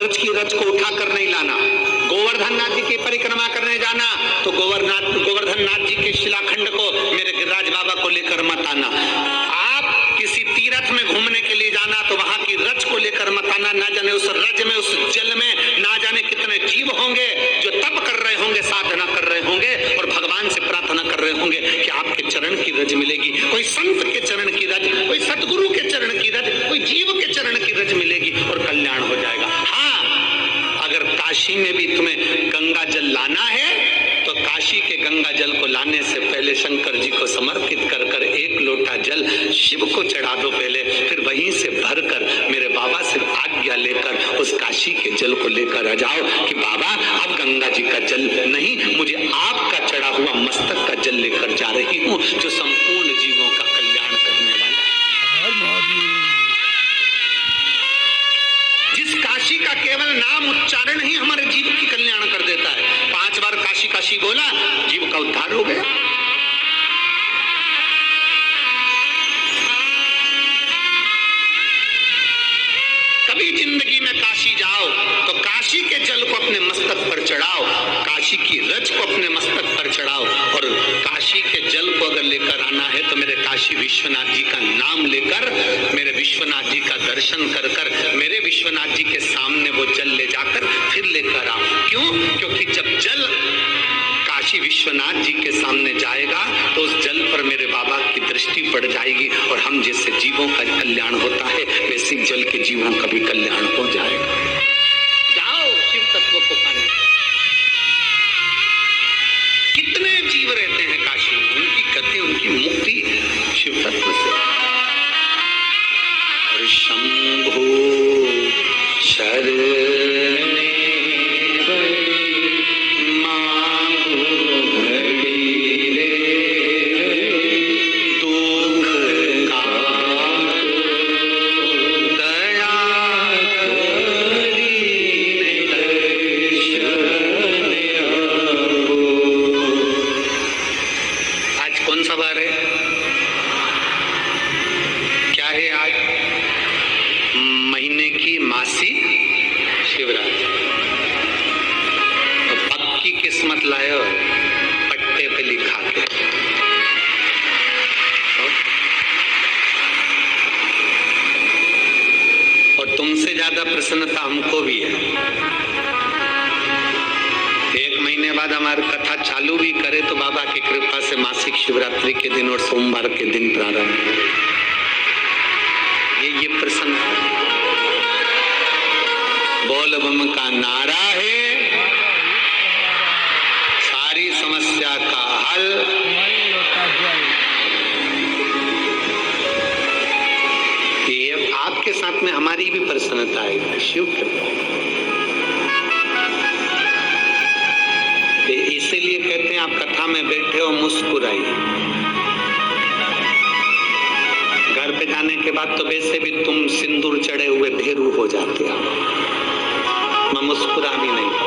की रज को उठाकर नहीं लाना। गोवर्धन नाथ जी की परिक्रमा करने जाना तो गोवर्धन नाथ जी के शिलाखंड को मेरे गिरिराज बाबा को लेकर मत आना। आप किसी तीर्थ में घूमने के लिए जाना तो वहां की रज को लेकर मत आना। ना जाने उस रज में, उस जल में ना जाने कितने जीव होंगे जो तप कर रहे होंगे, साधना कर रहे होंगे और भगवान से प्रार्थना कर रहे होंगे कि आपके चरण की रज मिलेगी। कोई संत के चरण की रज, कोई सतगुरु के चरण की रज, कोई जीव के चरण की रज मिलेगी और कल्याण हो जाएगा। हाँ, अगर काशी में भी तुम्हें गंगा जल लाना है तो काशी के गंगा जल को लाने से पहले शंकर जी को समर्पित कर कर एक लोटा जल शिव को चढ़ा दो पहले, फिर वहीं से भरकर मेरे बाबा से आज्ञा लेकर उस काशी के जल को लेकर आ जाओ कि बाबा अब गंगा जी का जल नहीं, मुझे आपका चढ़ा हुआ मस्तक का जल लेकर जा रही हूँ जो संपूर्ण जीवों का कल्याण करने वाला। जिस काशी का केवल नाम उच्चारण ही हमारे जीव की कल्याण कर देता है। 5 बार काशी काशी बोला, जीव का उद्धार हो गया। कभी जिंदगी में काशी जाओ तो काशी के जल को अपने मस्तक पर चढ़ाओ, काशी की रज को अपने मस्तक पर चढ़ाओ और काशी के जल को अगर लेकर आना है तो मेरे काशी विश्वनाथ जी का नाम लेकर, मेरे विश्वनाथ जी का दर्शन कर कर, मेरे विश्वनाथ जी के सामने वो जल ले जाकर फिर लेकर आओ। क्यों? क्योंकि जब जल काशी विश्वनाथ जी के सामने जाएगा तो उस जल पर मेरे बाबा की दृष्टि पड़ जाएगी और हम जैसे जीवों का कल्याण होता है वैसे जल के जीवों का भी कल्याण हो जाएगा। जाओ शिव तत्व को पाने। कितने जीव रहते हैं काशी में, उनकी गति, उनकी मुक्ति शिव तत्व से। और शंभो शरणे प्रसन्नता हमको भी है। 1 महीने बाद हमारी कथा चालू भी करे तो बाबा की कृपा से मासिक शिवरात्रि के दिन और सोमवार के दिन प्रारंभ। ये प्रसन्नता बोल बम का नारा है, सारी समस्या का हल। आपके साथ में हमारी भी प्रसन्नता है शिव कृपा। इसीलिए कहते हैं आप कथा में बैठे हो मुस्कुराइए। घर पे जाने के बाद तो वैसे भी तुम सिंदूर चढ़े हुए भेरू हो जाते हो, मैं मुस्कुरा भी नहीं।